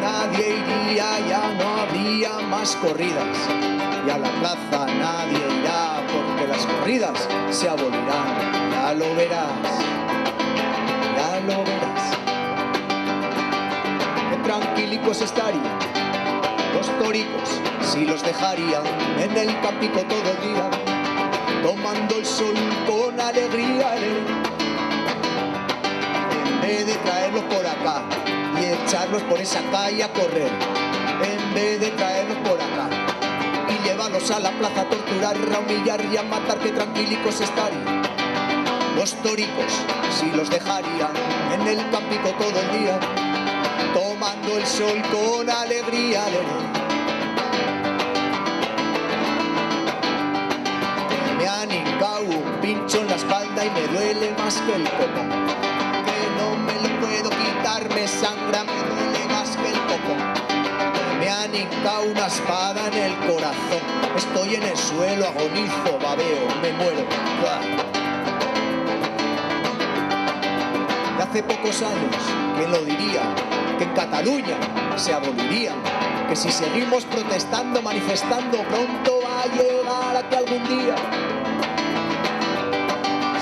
Nadie iría, ya no habría más corridas. Y a la plaza nadie irá porque las corridas se abolirán. Ya lo verás, ya lo verás. Qué tranquilicos estarían los toricos si los dejarían en el campico todo el día, tomando el sol con alegría. En vez de traerlos por acá y echarlos por esa calle a correr, en vez de traerlos por acá y llevarlos a la plaza a torturar, a humillar y a matar, que tranquilicos estarían los toricos si los dejarían en el campico todo el día, tomando el sol con alegría. Me han hincado un pincho en la espalda y me duele más que el coco, que no me lo puedo quitar, me sangra, me duele más que el coco. Me han hincado una espada en el corazón, estoy en el suelo, agonizo, babeo, me muero. Y hace pocos años, ¿quién lo diría? Que en Cataluña se abolirían, que si seguimos protestando, manifestando, pronto va a llegar a que algún día,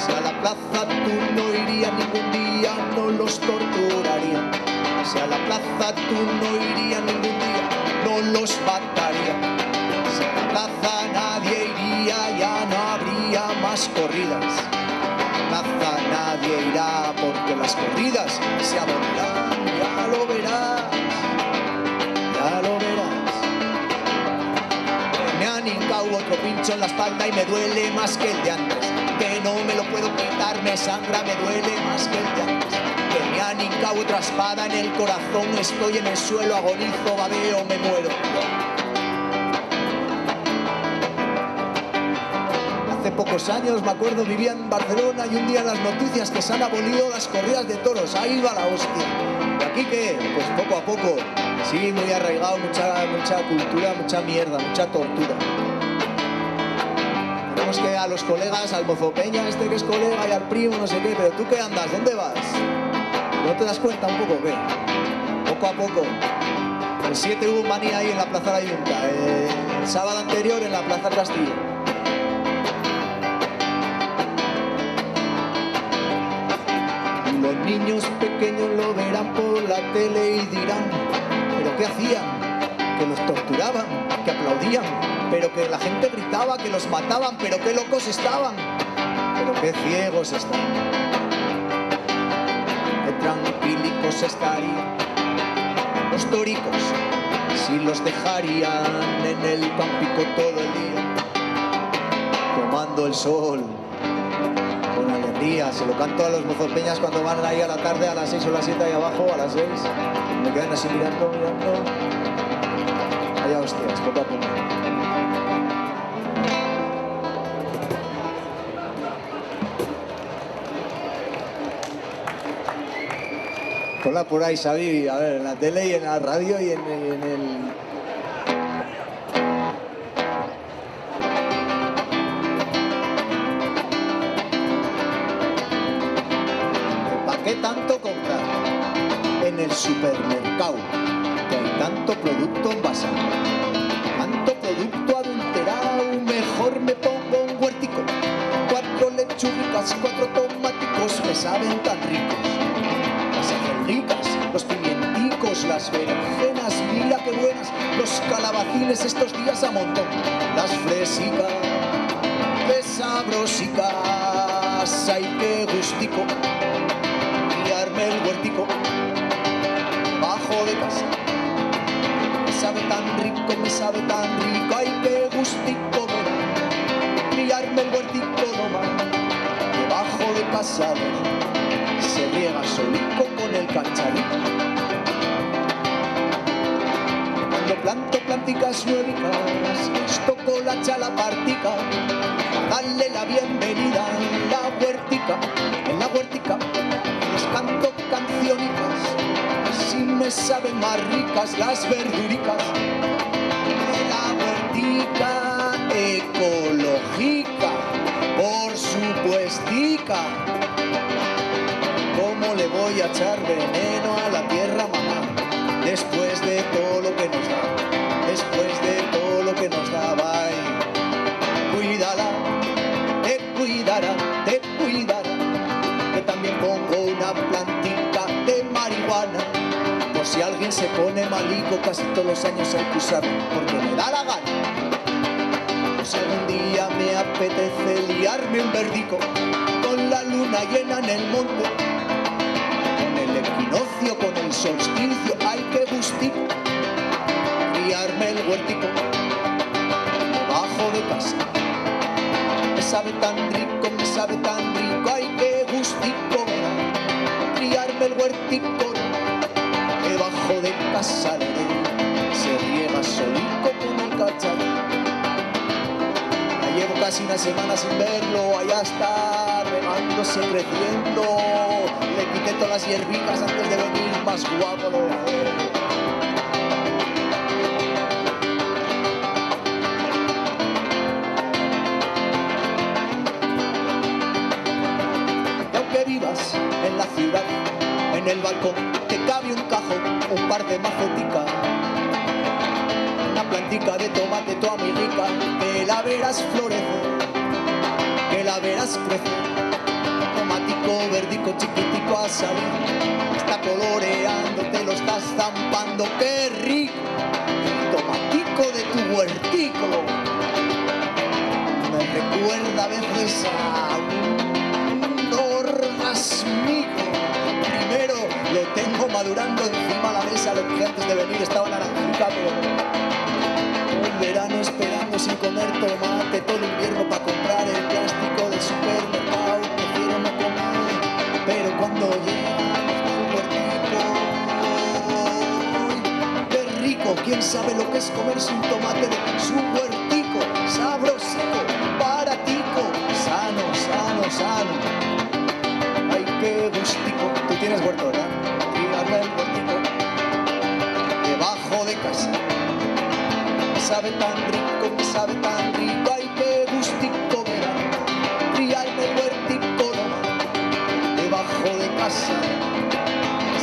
si a la plaza tú no irías ningún día, no los torturarían. Si a la plaza tú no irías ningún día, no los matarían. Si a la plaza nadie iría, ya no habría más corridas. A la plaza nadie irá porque las corridas se abolirán. Ya lo verás, ya lo verás. Me han hincado otro pincho en la espalda y me duele más que el de antes, que no me lo puedo quitar, me sangra, me duele más que el de antes. Que me han hincado otra espada en el corazón, estoy en el suelo, agonizo, babeo, me muero. Hace pocos años, me acuerdo, vivía en Barcelona y un día en las noticias que se han abolido las corridas de toros. Ahí va la hostia. ¿Y aquí qué? Pues poco a poco. Sí, muy arraigado, mucha cultura, mucha mierda, mucha tortura. Tenemos que a los colegas, al mozo Peña este que es colega y al primo, no sé qué, pero ¿tú qué andas? ¿Dónde vas? ¿No te das cuenta un poco qué? Poco a poco. El 7 hubo manía ahí en la Plaza de la Junta, el sábado anterior en la Plaza del Castillo. Los niños pequeños lo verán por la tele y dirán, ¿pero qué hacían? Que los torturaban, que aplaudían, pero que la gente gritaba, que los mataban, pero qué locos estaban, pero qué ciegos están, qué tranquilicos estarían los toricos si los dejarían en el campico todo el día, tomando el sol con alegría. Se lo canto a los mozos peñas cuando van ahí a la tarde, a las 6 o las 7 ahí abajo, a las 6, me quedan así mirando. Vaya hostias, poco a poco. Ponla por ahí, Xavi, a ver, en la tele y en la radio y en el... ¿Para qué tanto comprar en el supermercado? Que hay tanto producto envasado, tanto producto adulterado. Mejor me pongo un huertico, 4 lechugas, 4 tomáticos, me saben tan ricos. Las acelricas, los pimienticos, las berenjenas, mira qué buenas, los calabacines estos días a montón, las fresicas, qué sabrosicas, ay qué gustico, criarme el huertico bajo de casa. Me sabe tan rico, me sabe tan rico, ay qué gustico me da, criarme el huertico nomás, debajo de casa se riega solico con el cacharrito. Cuando planto planticas nuevas, les toco la chalapartica, darle la bienvenida en la huertica, les canto cancionicas. me saben más ricas las verduricas de la huertica ecológica, por supuestica. ¿Cómo le voy a echar veneno a la tierra, mamá? Después de todo lo que nos da, después de todo lo que nos da, bye. Cuídala, te cuidará, te cuidará. Que también pongo una plantita de marihuana, por si alguien se pone malico, casi todos los años hay que usarlo, porque me da la gana. Por si algún día me apetece liarme un verdico, con la luna llena en el monte, con el equinoccio, con el solsticio, hay que gustico, criarme el huertico debajo de casa. Me sabe tan rico, me sabe tan rico, ay que gustico, criarme el huertico debajo de casa. Se riega solico con el cacharro. Ya llevo casi una semana sin verlo, allá está regándose, creciendo. Le quité todas las hierbicas antes de venir, más guapo lo dejé. Vivas en la ciudad, en el balcón te cabe un cajón, un par de maceticas, una plantica de tomate toda muy rica, que la verás florece, que la verás crecer. Tomatico verdico chiquitico a salir, está coloreando, te lo estás zampando, qué rico. El tomatico de tu huertico me recuerda a veces a orgasmico. Primero lo tengo madurando encima de la mesa, lo que antes de venir estaba naranjita, pero todo el verano esperando sin comer tomate, todo el invierno para comprar el plástico del supermercado, prefiero no comer, pero cuando llega el huertico, qué rico, quién sabe lo que es comerse un tomate de su huertico, sabrosico, baratico, sano, sano, sano. Ay, qué gustico. Tú tienes huerto, ¿verdad? Criarme el huertico debajo de casa. Me sabe tan rico, me sabe tan rico. Ay, qué gustico me da criarme el huertico debajo de casa.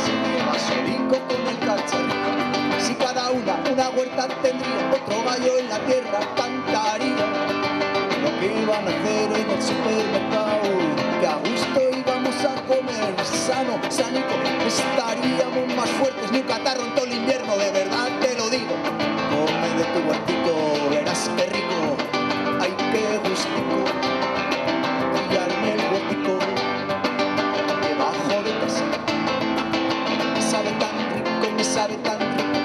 Se lleva solico con el cacharrico. Si cada una huerta tendría, otro gallo en la tierra cantaría lo que iban a hacer en el supermercado. Que a gusto íbamos a comer sano, sanico, estaríamos más fuertes, ni un catarro en todo el invierno, de verdad te lo digo. Come de tu huertico, verás qué rico, ay qué gustico, criarme el huertico debajo de casa. Me sabe tan rico, me sabe tan rico.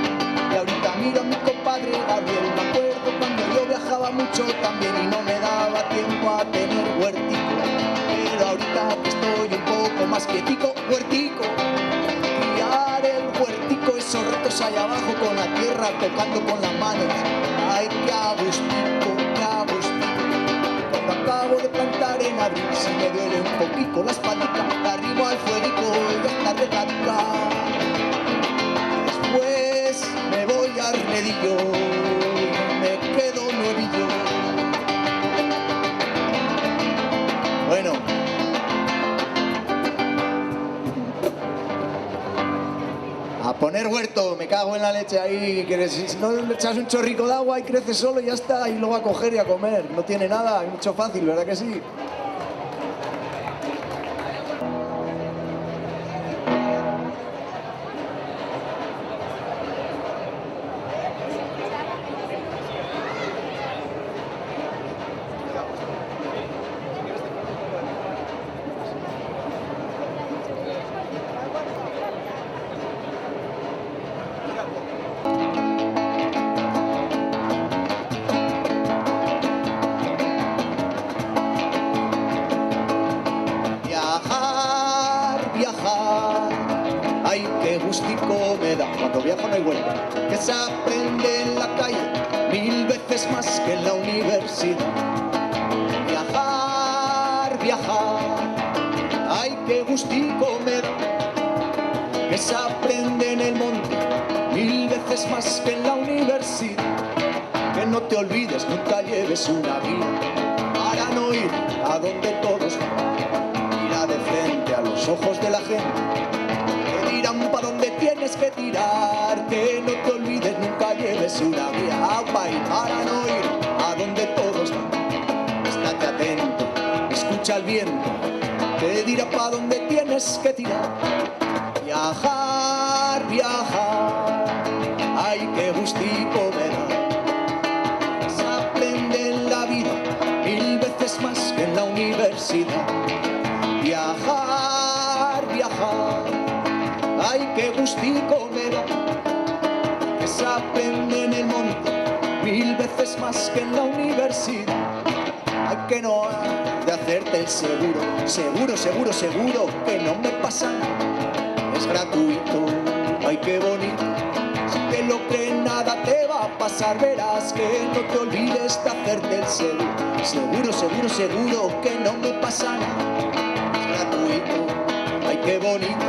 Y ahorita miro a mi compadre Gabriel, me acuerdo cuando yo viajaba mucho también y no me daba tiempo a tener huertico. Pero ahorita que estoy un poco más quietico, huertico, criar el huertico, esos retos allá abajo con la tierra, tocando con las manos, ay que a gustico, que a gustico. Cuando acabo de plantar en abril, si me duele un poquito la espaldita, la arrimo al fueguico y ya está regadica. Después me voy al redillo, me quedo nuevillo. Bueno, a poner huerto, me cago en la leche ahí, que si no le echas un chorrico de agua y crece solo y ya está, y lo va a coger y a comer, no tiene nada, es mucho fácil, ¿verdad que sí? Ay, qué gustico me da cuando viajo no hay vuelta, que se aprende en la calle 1000 veces más que en la universidad. Viajar, viajar, ay, qué gustico me da, que se aprende en el monte te olvides, nunca lleves una guía para no ir a donde todos van. Mira de frente a los ojos de la gente, te dirán pa' dónde tienes que tirar. Que no te olvides, nunca lleves una guía para no ir a donde todos van. Estate atento, escucha el viento, te dirá pa' dónde tienes que tirar. Viajar, viajar, ay, qué gustico me da. Se aprende en la vida 1000 veces más que en la universidad. Viajar, viajar, ay, qué gustico me da. Que se aprende en el monte 1000 veces más que en la universidad. Ay, que no hay de hacerte el seguro, seguro, seguro, seguro, que no me pasa nada. Es gratuito, ay, qué bonito. Si te lo crees, nada te va a pasar. Verás que no te olvides de hacerte el seguro. Seguro, seguro, seguro, que no me pasa nada. Es gratuito, ay, qué bonito.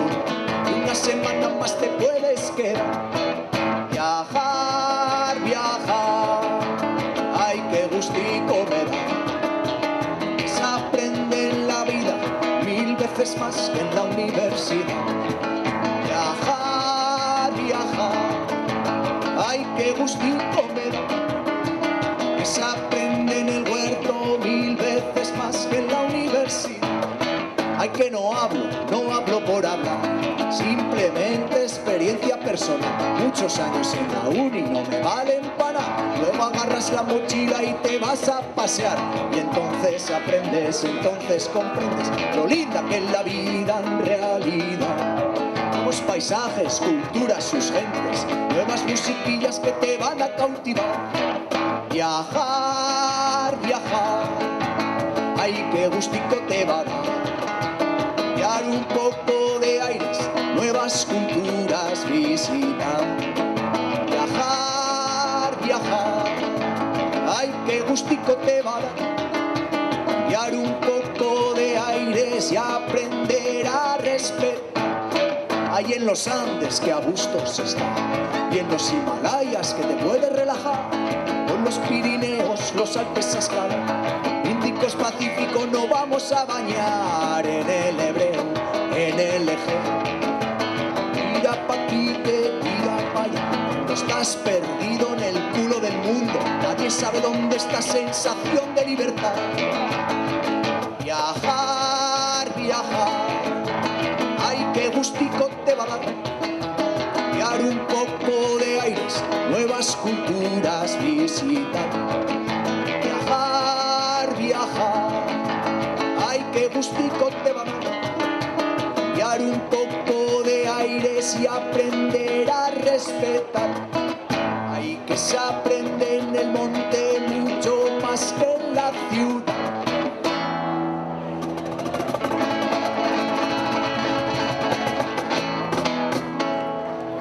Una semana más te puedes quedar. Viajar, viajar, ay, qué gustico me da. Se aprende en la vida 1000 veces más que en la universidad. Viajar, viajar, ay, qué gustico me da. Que se aprende en el huerto 1000 veces más que en la universidad. Ay, que no hablo por hablar, simplemente experiencia personal. Muchos años en la uni no me valen para nada. Luego agarras la mochila y te vas a pasear. Y entonces aprendes, entonces comprendes lo linda que es la vida en realidad. Nuevos paisajes, culturas, sus gentes, nuevas musiquillas que te van a cautivar. Viajar, viajar, ay, qué gustico te va a dar. Viajar un poco de aires, nuevas culturas visitar. Viajar, viajar, ay, qué gustico te va a dar. Viajar un poco de aires y aprender a respetar. Hay en los Andes que a gusto se está, y en los Himalayas que te puedes relajar, con los Pirineos, los Alpes a escalar, Índigos, Pacífico, no vamos a bañar en el Hebreo, en el Egeo. Mira pa' aquí, que mira pa' allá, no estás perdido en el culo del mundo, nadie sabe dónde está sensación de libertad. Viajar, viajar, ay, qué gustico te va a dar. Viajar un poco de aires, nuevas culturas visitar. Viajar, viajar, ay, qué gustico te va a dar. Viajar un poco de aires y aprender a respetar. Ay, que se aprende en el monte mucho más que en la ciudad.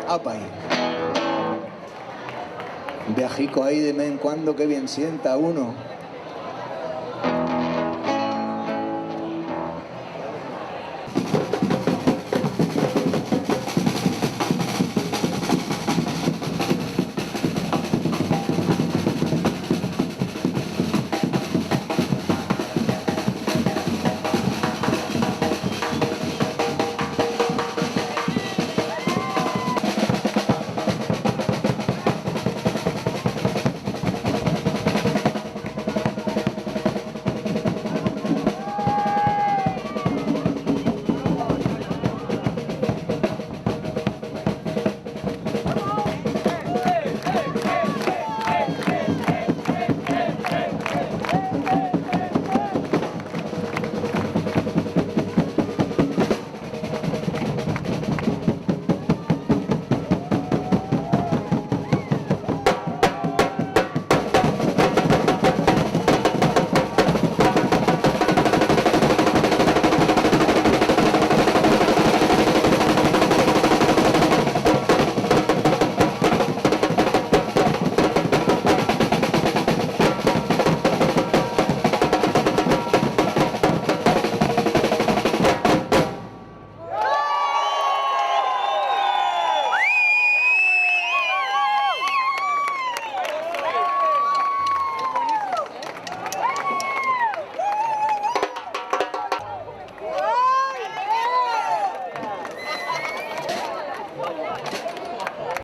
Apa ahí. Un viajico ahí de vez en cuando, que bien sienta uno.